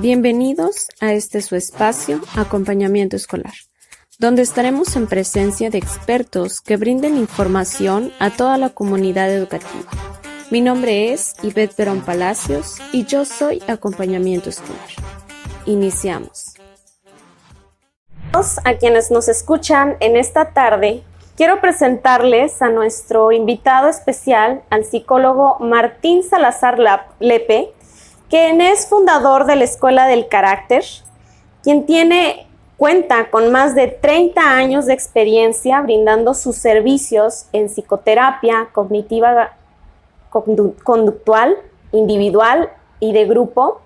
Bienvenidos a su espacio Acompañamiento Escolar, donde estaremos en presencia de expertos que brinden información a toda la comunidad educativa. Mi nombre es Ivette Perón Palacios y yo soy Acompañamiento Escolar. Iniciamos. A quienes nos escuchan en esta tarde, quiero presentarles a nuestro invitado especial, al psicólogo Martín Salazar Lepe, quien es fundador de la Escuela del Carácter, quien cuenta con más de 30 años de experiencia brindando sus servicios en psicoterapia cognitiva conductual, individual y de grupo,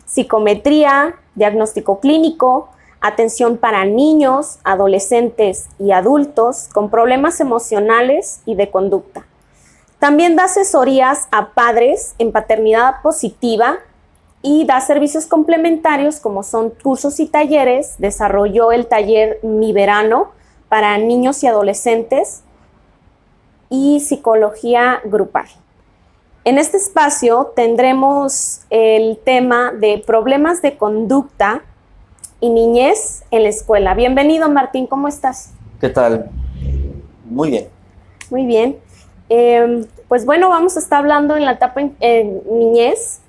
psicometría, diagnóstico clínico, atención para niños, adolescentes y adultos con problemas emocionales y de conducta. También da asesorías a padres en paternidad positiva y da servicios complementarios como son cursos y talleres. Desarrolló el taller Mi Verano para niños y adolescentes y psicología grupal. En este espacio tendremos el tema de problemas de conducta y niñez en la escuela. Bienvenido, Martín, ¿cómo estás? ¿Qué tal? Muy bien. Muy bien. Pues bueno, vamos a estar hablando en la etapa niñez.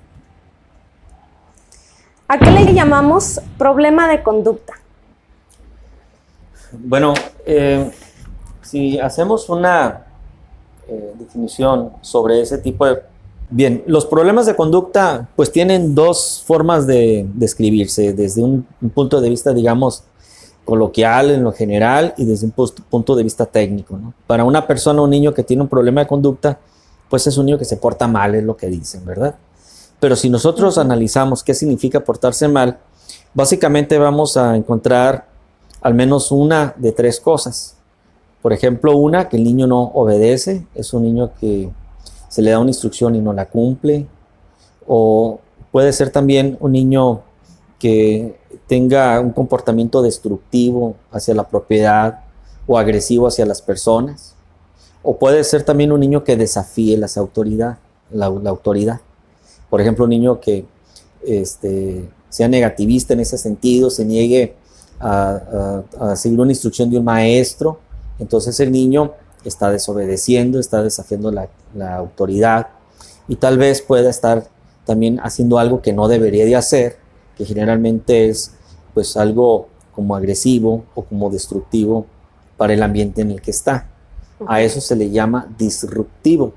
¿A qué le llamamos problema de conducta? Bueno, si hacemos una definición sobre ese tipo de... Bien, los problemas de conducta pues tienen dos formas de describirse, desde un punto de vista, digamos, coloquial en lo general y desde un punto de vista técnico, ¿no? Para una persona, un niño que tiene un problema de conducta, pues es un niño que se porta mal, es lo que dicen, ¿verdad? Pero si nosotros analizamos qué significa portarse mal, básicamente vamos a encontrar al menos una de tres cosas. Por ejemplo, una, que el niño no obedece, es un niño que se le da una instrucción y no la cumple. O puede ser también un niño que tenga un comportamiento destructivo hacia la propiedad o agresivo hacia las personas. O puede ser también un niño que desafíe la autoridad. Por ejemplo, un niño que sea negativista en ese sentido, se niegue a seguir una instrucción de un maestro. Entonces el niño está desobedeciendo, está desafiando la autoridad y tal vez pueda estar también haciendo algo que no debería de hacer, que generalmente es pues algo como agresivo o como destructivo para el ambiente en el que está. A eso se le llama disruptivo,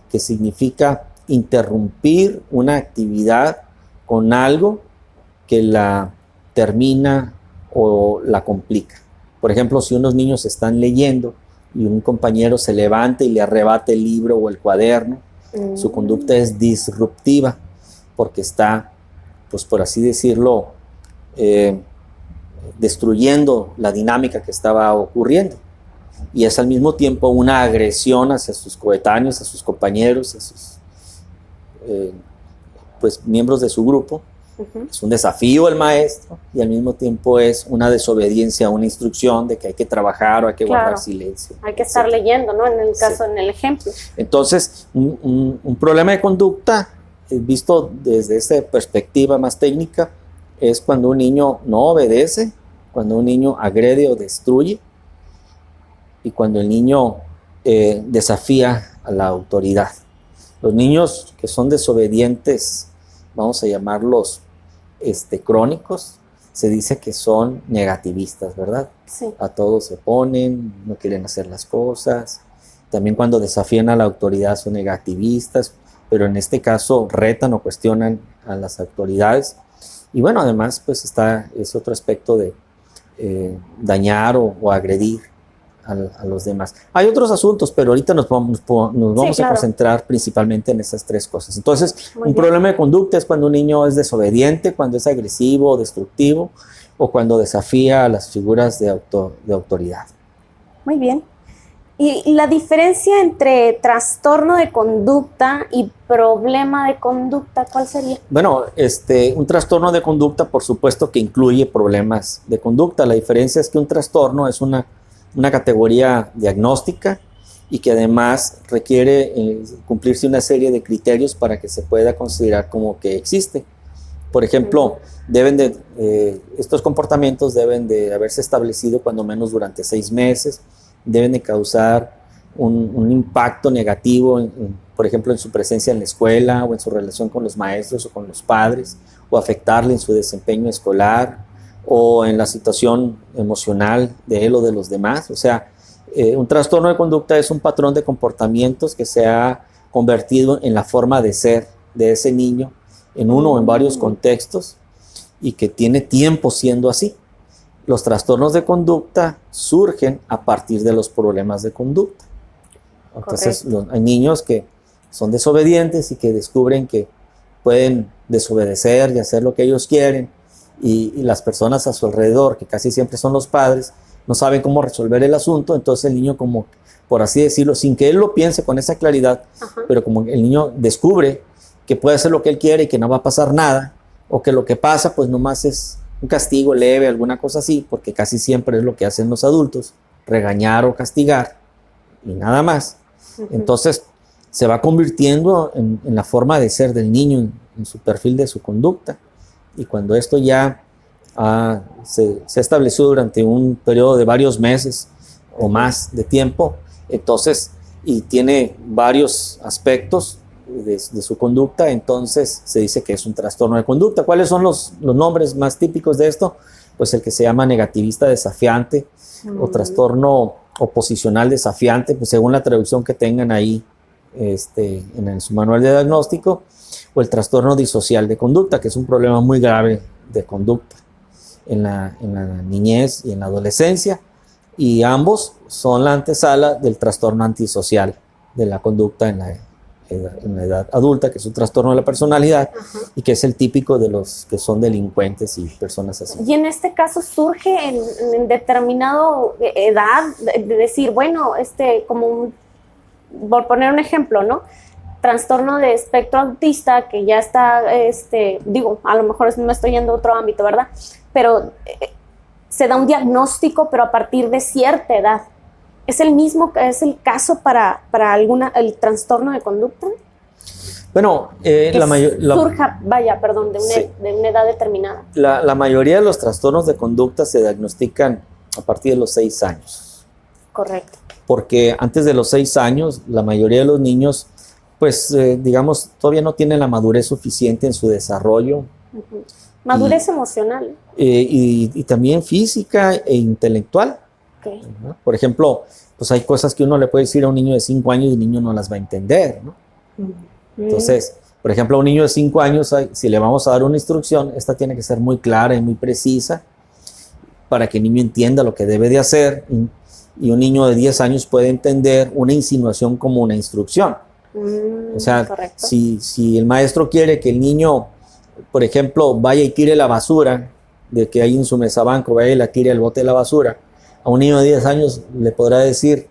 que significa interrumpir una actividad con algo que la termina o la complica. Por ejemplo, si unos niños están leyendo y un compañero se levanta y le arrebata el libro o el cuaderno, su conducta es disruptiva porque está, pues por así decirlo, destruyendo la dinámica que estaba ocurriendo. Y es al mismo tiempo una agresión hacia sus coetáneos, a sus compañeros, a sus pues miembros de su grupo. Es un desafío al maestro y al mismo tiempo es una desobediencia a una instrucción de que hay que trabajar o hay que guardar silencio. Hay que estar leyendo, ¿no? En el caso, en el ejemplo. Entonces, un problema de conducta, visto desde esta perspectiva más técnica, es cuando un niño no obedece, cuando un niño agrede o destruye y cuando el niño desafía a la autoridad. Los niños que son desobedientes, vamos a llamarlos crónicos, se dice que son negativistas, ¿verdad? Sí. A todos se oponen, no quieren hacer las cosas. También cuando desafían a la autoridad son negativistas, pero en este caso retan o cuestionan a las autoridades. Y bueno, además pues es otro aspecto de dañar o agredir a los demás. Hay otros asuntos, pero ahorita nos vamos a concentrar principalmente en esas tres cosas. Entonces, un problema de conducta es cuando un niño es desobediente, cuando es agresivo o destructivo, o cuando desafía a las figuras de autoridad. Muy bien. ¿Y la diferencia entre trastorno de conducta y problema de conducta, cuál sería? Bueno, un trastorno de conducta, por supuesto que incluye problemas de conducta. La diferencia es que un trastorno es una categoría diagnóstica y que además requiere cumplirse una serie de criterios para que se pueda considerar como que existe. Por ejemplo, estos comportamientos deben de haberse establecido cuando menos durante 6 meses, deben de causar un impacto negativo, por ejemplo, en su presencia en la escuela o en su relación con los maestros o con los padres, o afectarle en su desempeño escolar o en la situación emocional de él o de los demás. O sea, un trastorno de conducta es un patrón de comportamientos que se ha convertido en la forma de ser de ese niño en uno o en varios contextos y que tiene tiempo siendo así. Los trastornos de conducta surgen a partir de los problemas de conducta. Entonces, hay niños que son desobedientes y que descubren que pueden desobedecer y hacer lo que ellos quieren, y las personas a su alrededor, que casi siempre son los padres, no saben cómo resolver el asunto. Entonces el niño, como por así decirlo, sin que él lo piense con esa claridad, pero como el niño descubre que puede hacer lo que él quiere y que no va a pasar nada, o que lo que pasa pues nomás es un castigo leve, alguna cosa así, porque casi siempre es lo que hacen los adultos, regañar o castigar y nada más. Entonces se va convirtiendo en la forma de ser del niño, en su perfil de su conducta, y cuando esto ya se ha establecido durante un periodo de varios meses o más de tiempo, entonces, y tiene varios aspectos de su conducta, entonces se dice que es un trastorno de conducta. ¿Cuáles son los nombres más típicos de esto? Pues el que se llama negativista desafiante o trastorno oposicional desafiante, pues según la traducción que tengan ahí en su manual de diagnóstico, o el trastorno disocial de conducta, que es un problema muy grave de conducta en la niñez y en la adolescencia, y ambos son la antesala del trastorno antisocial de la conducta en la edad adulta, que es un trastorno de la personalidad y que es el típico de los que son delincuentes y personas así. Y en este caso surge en determinado edad, de decir, bueno, por poner un ejemplo, ¿no? Trastorno de espectro autista, que ya está, a lo mejor me estoy yendo a otro ámbito, ¿verdad? Pero se da un diagnóstico, pero a partir de cierta edad. ¿Es el caso para el trastorno de conducta? Bueno, surja, de una edad determinada. La mayoría de los trastornos de conducta se diagnostican a partir de los 6 años. Correcto. Porque antes de los 6 años, la mayoría de los niños, pues, digamos, todavía no tienen la madurez suficiente en su desarrollo. Madurez emocional. Y también física e intelectual. Okay. ¿No? Por ejemplo, pues hay cosas que uno le puede decir a un niño de 5 años y el niño no las va a entender, ¿no? Entonces, por ejemplo, a un niño de 5 años, si le vamos a dar una instrucción, esta tiene que ser muy clara y muy precisa para que el niño entienda lo que debe de hacer, y un niño de 10 años puede entender una insinuación como una instrucción. O sea, si el maestro quiere que el niño, por ejemplo, vaya y tire la basura de que hay en su mesabanco, vaya y la tire al bote de la basura, a un niño de 10 años le podrá decir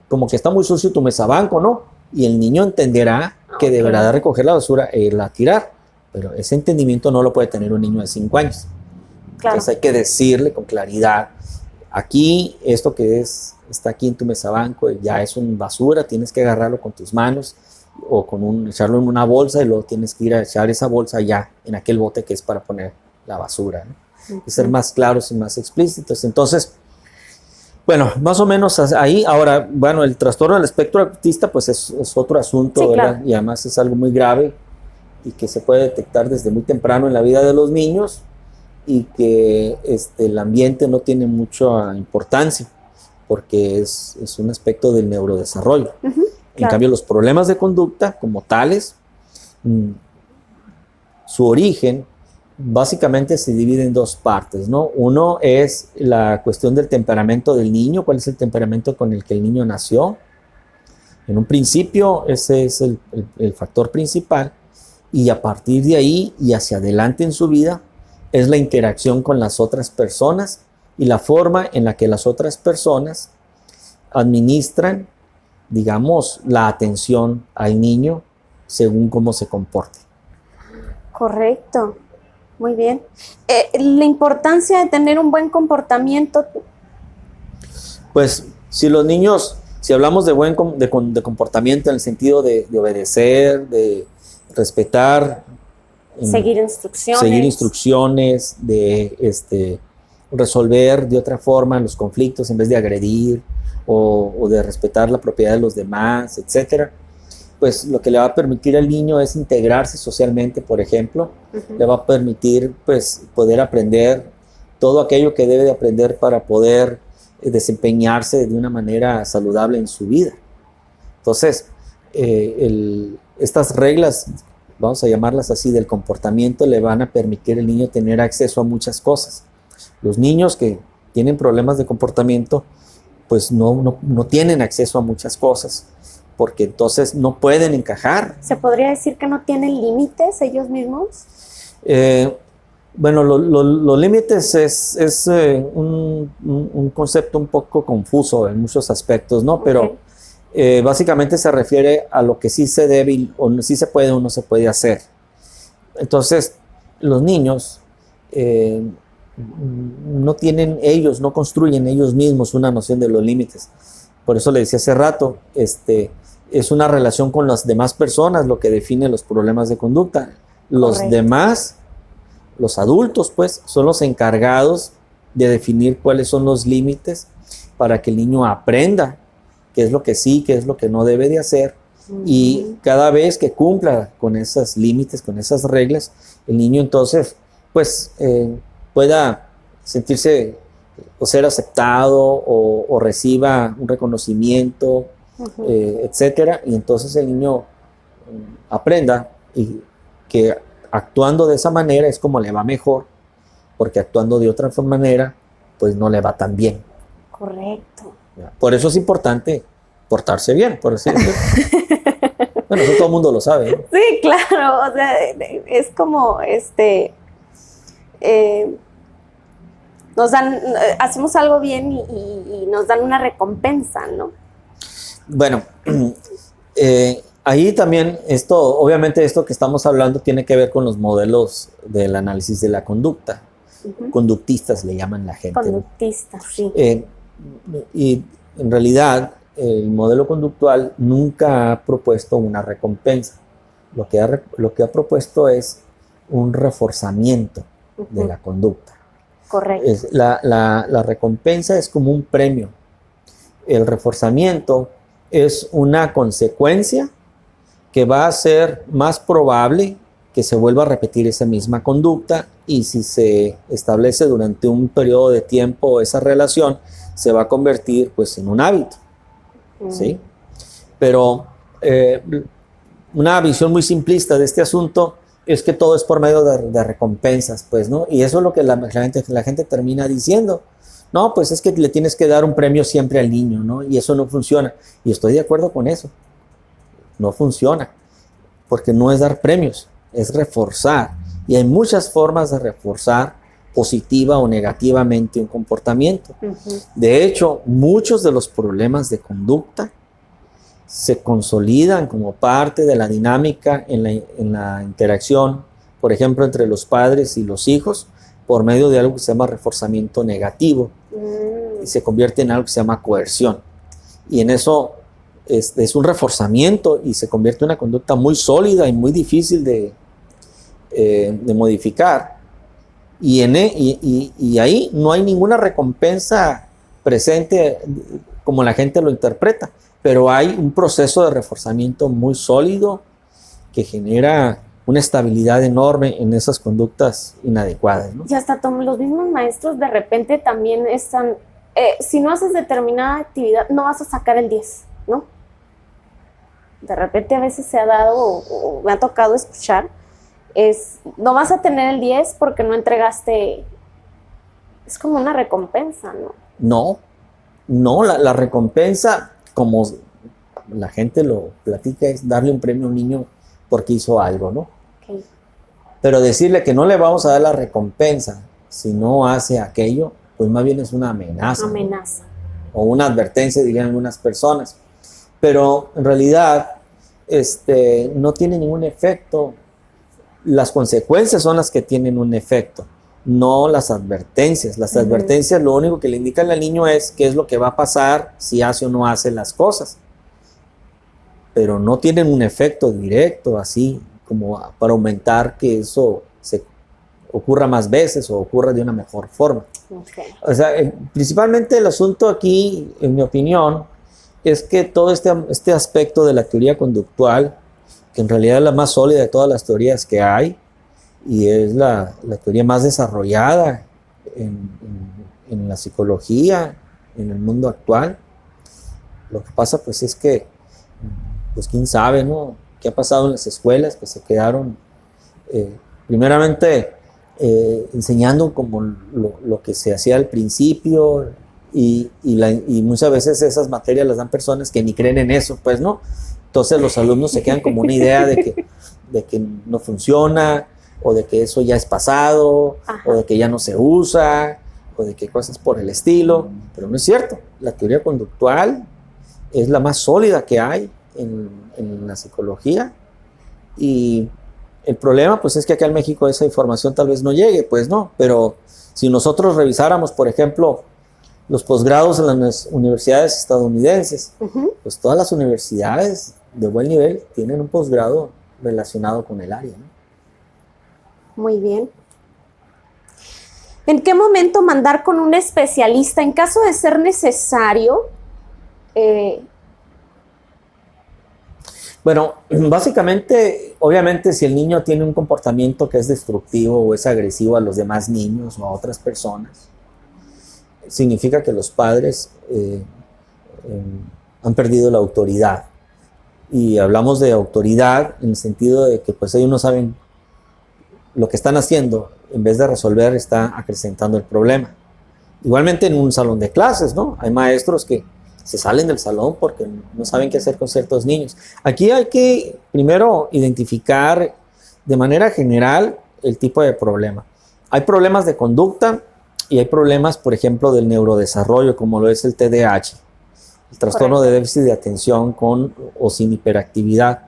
como que está muy sucio tu mesabanco, ¿no? Y el niño entenderá que deberá de recoger la basura e irla a tirar, pero ese entendimiento no lo puede tener un niño de 5 años. Claro. Entonces hay que decirle con claridad, aquí esto que está aquí en tu mesabanco ya es una basura, tienes que agarrarlo con tus manos o echarlo en una bolsa, y luego tienes que ir a echar esa bolsa allá en aquel bote que es para poner la basura, ¿no? Y ser más claros y más explícitos. Entonces, bueno, más o menos ahí. Ahora, bueno, el trastorno del espectro autista pues es otro asunto, sí, ¿verdad? Claro. Y además es algo muy grave y que se puede detectar desde muy temprano en la vida de los niños, y que el ambiente no tiene mucha importancia porque es un aspecto del neurodesarrollo. En cambio, los problemas de conducta como tales, su origen básicamente se divide en 2 partes, ¿no? Uno es la cuestión del temperamento del niño, cuál es el temperamento con el que el niño nació. En un principio ese es el factor principal, y a partir de ahí y hacia adelante en su vida es la interacción con las otras personas y la forma en la que las otras personas administran, digamos, la atención al niño según cómo se comporte. Correcto. Muy bien. La importancia de tener un buen comportamiento. Pues si los niños, si hablamos de comportamiento en el sentido de obedecer, de respetar Seguir instrucciones. Seguir instrucciones, de resolver de otra forma los conflictos en vez de agredir o de respetar la propiedad de los demás, etcétera. Pues lo que le va a permitir al niño es integrarse socialmente, por ejemplo. Le va a permitir pues poder aprender todo aquello que debe de aprender para poder desempeñarse de una manera saludable en su vida. Entonces, estas reglas, vamos a llamarlas así, del comportamiento, le van a permitir al niño tener acceso a muchas cosas. Los niños que tienen problemas de comportamiento, pues no tienen acceso a muchas cosas, porque entonces no pueden encajar. ¿Se podría decir que no tienen límites ellos mismos? Bueno, los límites es un concepto un poco confuso en muchos aspectos, ¿no? Pero básicamente se refiere a lo que sí se debe o sí se puede o no se puede hacer. Entonces, los niños no construyen ellos mismos una noción de los límites. Por eso le decía hace rato, es una relación con las demás personas lo que define los problemas de conducta. Los demás, los adultos, pues, son los encargados de definir cuáles son los límites para que el niño aprenda qué es lo que sí, qué es lo que no debe de hacer. Y cada vez que cumpla con esos límites, con esas reglas, el niño entonces, pues, pueda sentirse o ser aceptado o reciba un reconocimiento, etcétera. Y entonces el niño aprenda y que actuando de esa manera es como le va mejor, porque actuando de otra manera, pues no le va tan bien. Correcto. Por eso es importante portarse bien, por así decirlo. Bueno, eso todo el mundo lo sabe, ¿no? Sí, claro. O sea, es como hacemos algo bien y nos dan una recompensa, ¿no? Bueno, ahí también obviamente esto que estamos hablando tiene que ver con los modelos del análisis de la conducta. Conductistas le llaman la gente. Conductistas, ¿no? Sí. Y en realidad el modelo conductual nunca ha propuesto una recompensa. Lo que ha propuesto es un reforzamiento de la conducta. Correcto. La recompensa es como un premio. El reforzamiento es una consecuencia que va a ser más probable que se vuelva a repetir esa misma conducta, y si se establece durante un periodo de tiempo esa relación, se va a convertir pues en un hábito. ¿Sí? Pero una visión muy simplista de este asunto es que todo es por medio de recompensas, pues, ¿no? Y eso es lo que la gente termina diciendo. No, pues es que le tienes que dar un premio siempre al niño, ¿no? Y eso no funciona. Y estoy de acuerdo con eso. No funciona, porque no es dar premios, es reforzar. Y hay muchas formas de reforzar positiva o negativamente un comportamiento. De hecho, muchos de los problemas de conducta se consolidan como parte de la dinámica en la interacción, por ejemplo, entre los padres y los hijos, por medio de algo que se llama reforzamiento negativo, y se convierte en algo que se llama coerción. Y en eso es un reforzamiento y se convierte en una conducta muy sólida y muy difícil de modificar. Y ahí no hay ninguna recompensa presente como la gente lo interpreta, pero hay un proceso de reforzamiento muy sólido que genera una estabilidad enorme en esas conductas inadecuadas, ¿no? Y hasta los mismos maestros de repente también están, si no haces determinada actividad, no vas a sacar el 10, ¿no? De repente a veces se ha dado, o me ha tocado escuchar, no vas a tener el 10 porque no entregaste, es como una recompensa, ¿no? No, la recompensa, como la gente lo platica, es darle un premio a un niño porque hizo algo, ¿no? Okay. Pero decirle que no le vamos a dar la recompensa si no hace aquello, pues más bien es una amenaza. Una amenaza. ¿No? O una advertencia, dirían algunas personas. Pero en realidad no tiene ningún efecto. Las consecuencias son las que tienen un efecto, no las advertencias. Las advertencias lo único que le indican al niño es qué es lo que va a pasar si hace o no hace las cosas. Pero no tienen un efecto directo así como para aumentar que eso se ocurra más veces o ocurra de una mejor forma. Okay. O sea, principalmente el asunto aquí, en mi opinión, es que todo este aspecto de la teoría conductual, que en realidad es la más sólida de todas las teorías que hay, y es la teoría más desarrollada en la psicología, en el mundo actual. Lo que pasa pues es que, pues quién sabe, ¿no? ¿Qué ha pasado en las escuelas? Que se quedaron, primeramente, enseñando como lo que se hacía al principio, y muchas veces esas materias las dan personas que ni creen en eso, pues, ¿no? Entonces los alumnos se quedan como una idea de que no funciona, o de que eso ya es pasado, Ajá. o de que ya no se usa, o de que cosas por el estilo, pero no es cierto. La teoría conductual es la más sólida que hay en la psicología, y el problema pues es que acá en México esa información tal vez no llegue, pues no, pero si nosotros revisáramos, por ejemplo, los posgrados en las universidades estadounidenses, pues todas las universidades de buen nivel tienen un posgrado relacionado con el área, ¿no? Muy bien. ¿En qué momento mandar con un especialista en caso de ser necesario? Bueno, básicamente, obviamente, si el niño tiene un comportamiento que es destructivo o es agresivo a los demás niños o a otras personas, significa que los padres han perdido la autoridad. Y hablamos de autoridad en el sentido de que pues ellos no saben lo que están haciendo, en vez de resolver, está acrecentando el problema. Igualmente en un salón de clases, ¿no? Hay maestros que se salen del salón porque no saben qué hacer con ciertos niños. Aquí hay que primero identificar de manera general el tipo de problema. Hay problemas de conducta y hay problemas, por ejemplo, del neurodesarrollo, como lo es el TDAH, el trastorno de déficit de atención con o sin hiperactividad.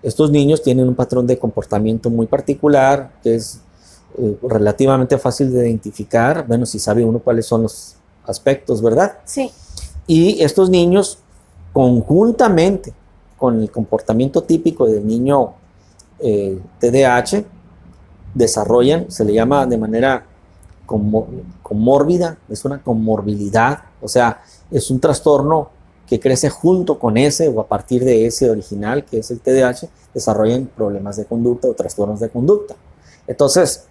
Estos niños tienen un patrón de comportamiento muy particular, que es relativamente fácil de identificar, bueno, si sabe uno cuáles son los aspectos, ¿verdad? Sí. Y estos niños, conjuntamente con el comportamiento típico del niño TDAH, desarrollan, se le llama de manera comórbida, es una comorbilidad, o sea, es un trastorno que crece junto con ese o a partir de ese original, que es el TDAH, desarrollan problemas de conducta o trastornos de conducta. Entonces,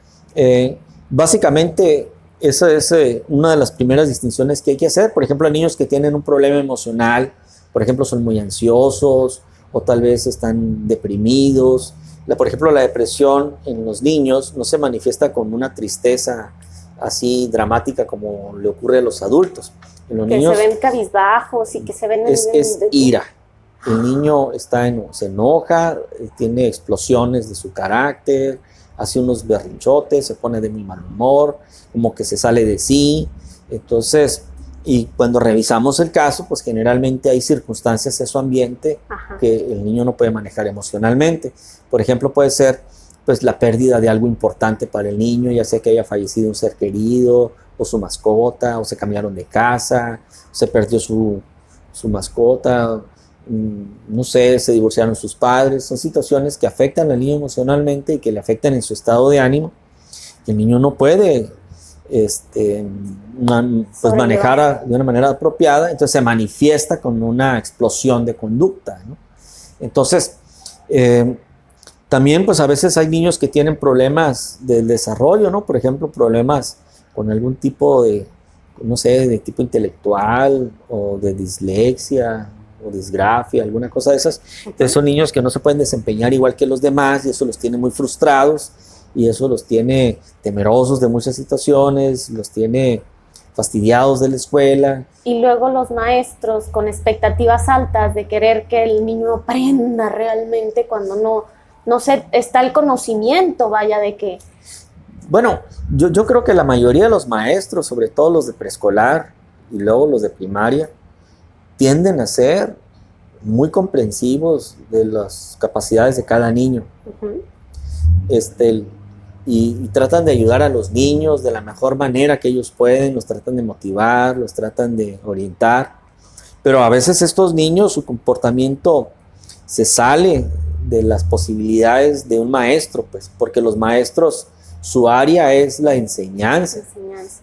básicamente, esa es una de las primeras distinciones que hay que hacer. Por ejemplo, niños que tienen un problema emocional, por ejemplo, son muy ansiosos o tal vez están deprimidos. Por ejemplo, la depresión en los niños no se manifiesta con una tristeza así dramática como le ocurre a los adultos. En los niños se ven cabizbajos y que se ven... Es ira. El niño se enoja, tiene explosiones de su carácter, hace unos berrinchotes, se pone de muy mal humor, como que se sale de sí. Entonces, y cuando revisamos el caso, pues generalmente hay circunstancias de su ambiente que el niño no puede manejar emocionalmente. Por ejemplo, puede ser pues la pérdida de algo importante para el niño, ya sea que haya fallecido un ser querido, o su mascota, o se cambiaron de casa, se perdió su mascota, no sé, se divorciaron sus padres. Son situaciones que afectan al niño emocionalmente y que le afectan en su estado de ánimo. El niño no puede pues manejar de una manera apropiada, entonces se manifiesta con una explosión de conducta, ¿no? Entonces, también pues a veces hay niños que tienen problemas del desarrollo, ¿no? Por ejemplo, problemas con algún tipo de, no sé, de tipo intelectual o de dislexia o disgrafia, alguna cosa de esas. Entonces son niños que no se pueden desempeñar igual que los demás y eso los tiene muy frustrados y eso los tiene temerosos de muchas situaciones, los tiene fastidiados de la escuela. Y luego los maestros con expectativas altas de querer que el niño aprenda realmente cuando no está el conocimiento, vaya, de que... Bueno, yo creo que la mayoría de los maestros, sobre todo los de preescolar y luego los de primaria, tienden a ser muy comprensivos de las capacidades de cada niño. Y tratan de ayudar a los niños de la mejor manera que ellos pueden, los tratan de motivar, los tratan de orientar. Pero a veces estos niños, su comportamiento se sale de las posibilidades de un maestro, pues, porque los maestros, su área es la enseñanza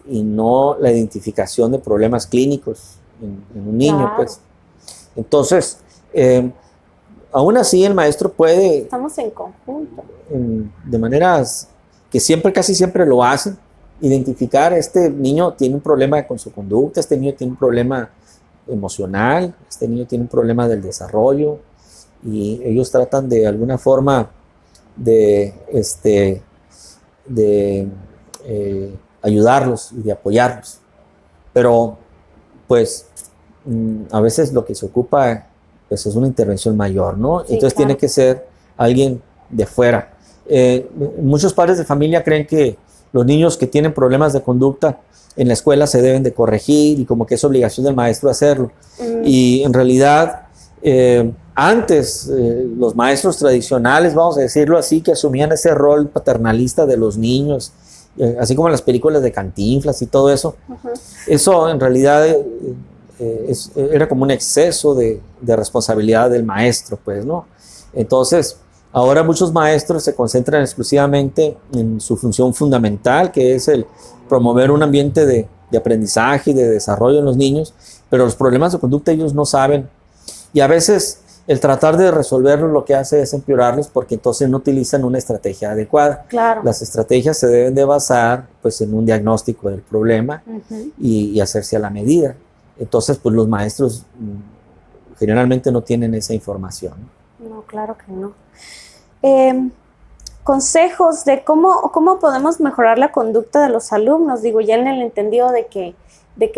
y no la identificación de problemas clínicos en un niño, Claro. pues. Entonces, aún así el maestro puede, Estamos en conjunto. de maneras que siempre, casi siempre lo hacen, identificar, este niño tiene un problema con su conducta, este niño tiene un problema emocional, este niño tiene un problema del desarrollo, y ellos tratan de alguna forma de ayudarlos y de apoyarlos. Pero pues a veces lo que se ocupa pues, es una intervención mayor, ¿no? Sí, Entonces claro. tiene que ser alguien de fuera. Muchos padres de familia creen que los niños que tienen problemas de conducta en la escuela se deben de corregir y como que es obligación del maestro hacerlo. Y en realidad, antes los maestros tradicionales, vamos a decirlo así, que asumían ese rol paternalista de los niños, así como en las películas de Cantinflas y todo eso, eso en realidad era como un exceso de responsabilidad del maestro, pues, ¿no? Entonces, ahora muchos maestros se concentran exclusivamente en su función fundamental, que es el promover un ambiente de aprendizaje y de desarrollo en los niños, pero los problemas de conducta ellos no saben. Y a veces el tratar de resolverlos lo que hace es empeorarlos porque entonces no utilizan una estrategia adecuada. Claro. Las estrategias se deben de basar pues, en un diagnóstico del problema y hacerse a la medida. Entonces, pues los maestros generalmente no tienen esa información. No, claro que no. Consejos de cómo podemos mejorar la conducta de los alumnos. Digo, ya en el entendido de que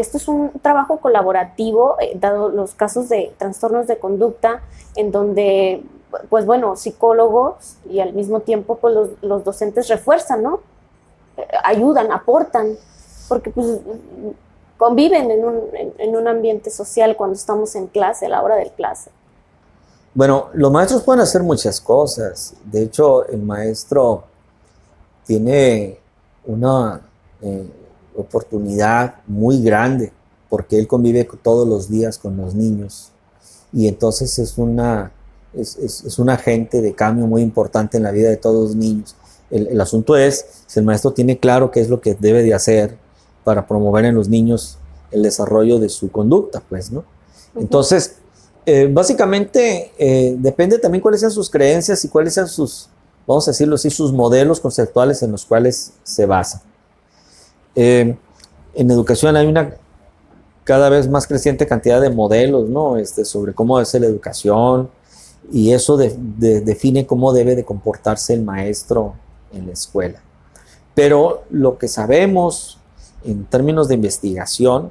esto es un trabajo colaborativo, dado los casos de trastornos de conducta, en donde, pues bueno, psicólogos y al mismo tiempo pues los docentes refuerzan, ¿no? Ayudan, aportan, porque pues conviven en un ambiente social cuando estamos en clase, a la hora del clase. Bueno, los maestros pueden hacer muchas cosas. De hecho, el maestro tiene una oportunidad muy grande porque él convive todos los días con los niños y entonces es un agente de cambio muy importante en la vida de todos los niños. El asunto es si el maestro tiene claro qué es lo que debe de hacer para promover en los niños el desarrollo de su conducta, pues, ¿no? Entonces, básicamente depende también cuáles sean sus creencias y cuáles sean sus, vamos a decirlo así, sus modelos conceptuales en los cuales se basa. En educación hay una cada vez más creciente cantidad de modelos, ¿no? Sobre cómo debe ser la educación y eso define cómo debe de comportarse el maestro en la escuela. Pero lo que sabemos en términos de investigación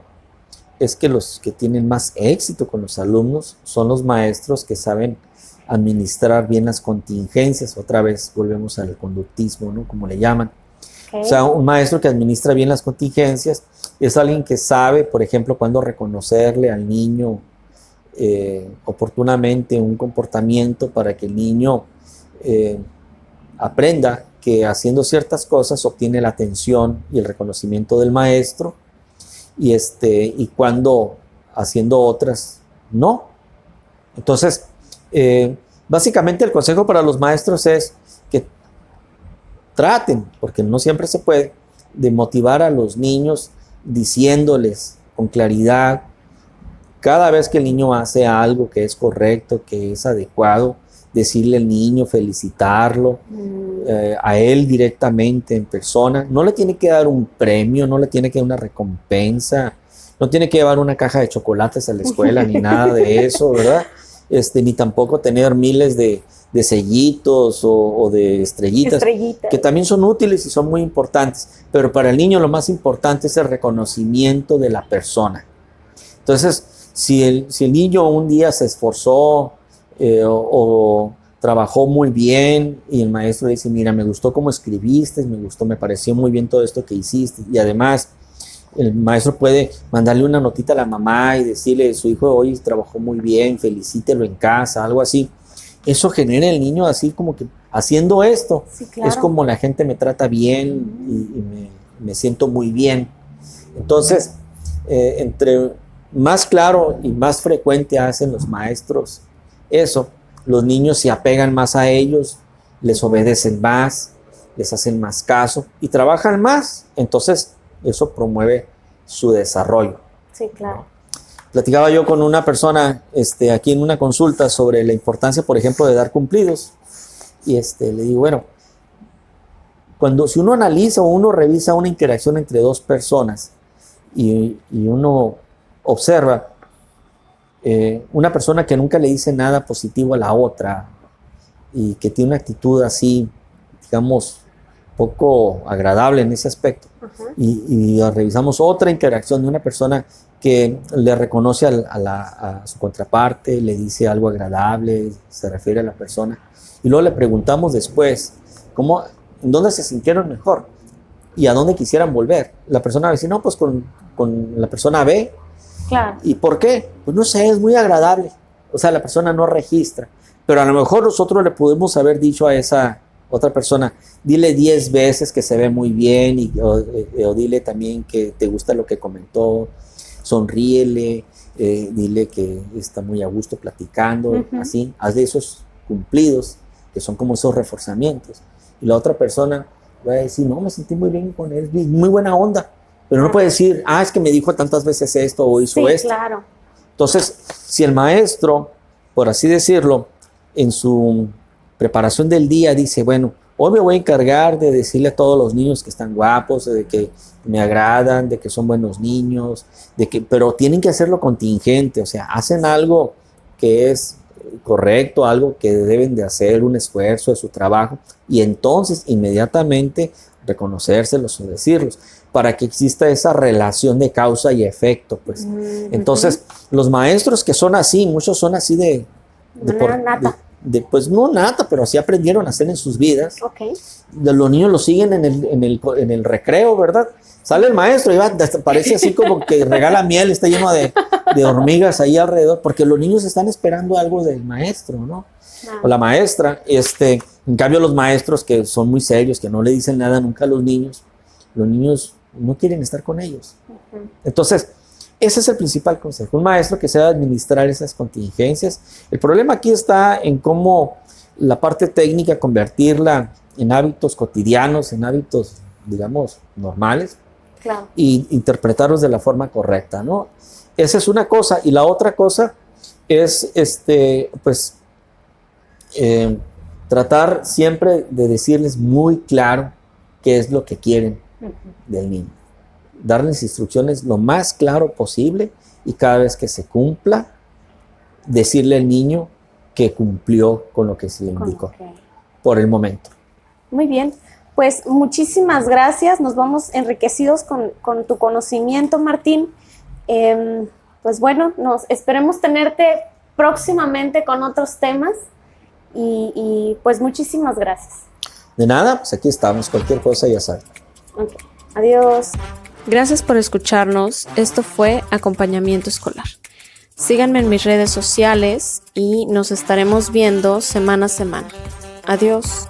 es que los que tienen más éxito con los alumnos son los maestros que saben administrar bien las contingencias. Otra vez volvemos al conductismo, ¿no? Como le llaman. Okay. O sea, un maestro que administra bien las contingencias es alguien que sabe, por ejemplo, cuándo reconocerle al niño oportunamente un comportamiento para que el niño aprenda que haciendo ciertas cosas obtiene la atención y el reconocimiento del maestro y cuando haciendo otras no. Entonces, básicamente el consejo para los maestros es que traten, porque no siempre se puede, de motivar a los niños diciéndoles con claridad cada vez que el niño hace algo que es correcto, que es adecuado, decirle al niño, felicitarlo, a él directamente en persona. No le tiene que dar un premio, no le tiene que dar una recompensa, no tiene que llevar una caja de chocolates a la escuela ni nada de eso, ¿verdad? Ni tampoco tener miles de sellitos o de estrellitas, que también son útiles y son muy importantes, pero para el niño lo más importante es el reconocimiento de la persona. Entonces, si el niño un día se esforzó o trabajó muy bien y el maestro dice, mira, me gustó cómo escribiste, me pareció muy bien todo esto que hiciste, y además el maestro puede mandarle una notita a la mamá y decirle, su hijo hoy trabajó muy bien, felicítelo en casa, algo así. Eso genera el niño así como que haciendo esto, sí, claro. Es como la gente me trata bien y me siento muy bien. Entonces, entre más claro y más frecuente hacen los maestros eso, los niños se apegan más a ellos, les obedecen más, les hacen más caso y trabajan más. Entonces, eso promueve su desarrollo. Sí, claro. Platicaba yo con una persona aquí en una consulta sobre la importancia, por ejemplo, de dar cumplidos. Y le digo, bueno, si uno analiza o uno revisa una interacción entre dos personas y uno observa una persona que nunca le dice nada positivo a la otra y que tiene una actitud así, digamos, poco agradable en ese aspecto, y revisamos otra interacción de una persona que le reconoce a su contraparte, le dice algo agradable, se refiere a la persona, y luego le preguntamos después, ¿en dónde se sintieron mejor? ¿Y a dónde quisieran volver? La persona va a decir, no, pues con la persona B. Claro. ¿Y por qué? Pues no sé, es muy agradable. O sea, la persona no registra. Pero a lo mejor nosotros le pudimos haber dicho a esa otra persona, dile 10 veces que se ve muy bien, o dile también que te gusta lo que comentó, sonríele, dile que está muy a gusto platicando, así, hazle esos cumplidos, que son como esos reforzamientos. Y la otra persona va a decir, no, me sentí muy bien con él, muy buena onda. Pero no puede decir, es que me dijo tantas veces esto o hizo esto. Claro. Entonces, si el maestro, por así decirlo, en su preparación del día dice, bueno, hoy me voy a encargar de decirle a todos los niños que están guapos, de que me agradan, de que son buenos niños, pero tienen que hacerlo contingente, o sea, hacen algo que es correcto, algo que deben de hacer, un esfuerzo de su trabajo, y entonces inmediatamente reconocérselos o decirlos, para que exista esa relación de causa y efecto, pues. Entonces, los maestros que son así, muchos son así pues no nata, pero así aprendieron a hacer en sus vidas. Los niños lo siguen en el recreo, ¿verdad? Sale el maestro y parece así como que regala miel, está lleno de hormigas ahí alrededor, porque los niños están esperando algo del maestro, ¿no? O la maestra. En cambio, los maestros que son muy serios, que no le dicen nada nunca a los niños no quieren estar con ellos. Entonces, ese es el principal consejo. Un maestro que sepa administrar esas contingencias. El problema aquí está en cómo la parte técnica convertirla en hábitos cotidianos, en hábitos, digamos, normales. Claro. Y interpretarlos de la forma correcta, ¿no? Esa es una cosa. Y la otra cosa es, tratar siempre de decirles muy claro qué es lo que quieren del niño. Darles instrucciones lo más claro posible y cada vez que se cumpla, decirle al niño que cumplió con lo que se le indicó por el momento. Muy bien. Pues muchísimas gracias, nos vamos enriquecidos con tu conocimiento, Martín. Pues bueno, esperemos tenerte próximamente con otros temas y pues muchísimas gracias. De nada, pues aquí estamos, cualquier cosa ya saben. Adiós. Gracias por escucharnos, esto fue Acompañamiento Escolar. Síganme en mis redes sociales y nos estaremos viendo semana a semana. Adiós.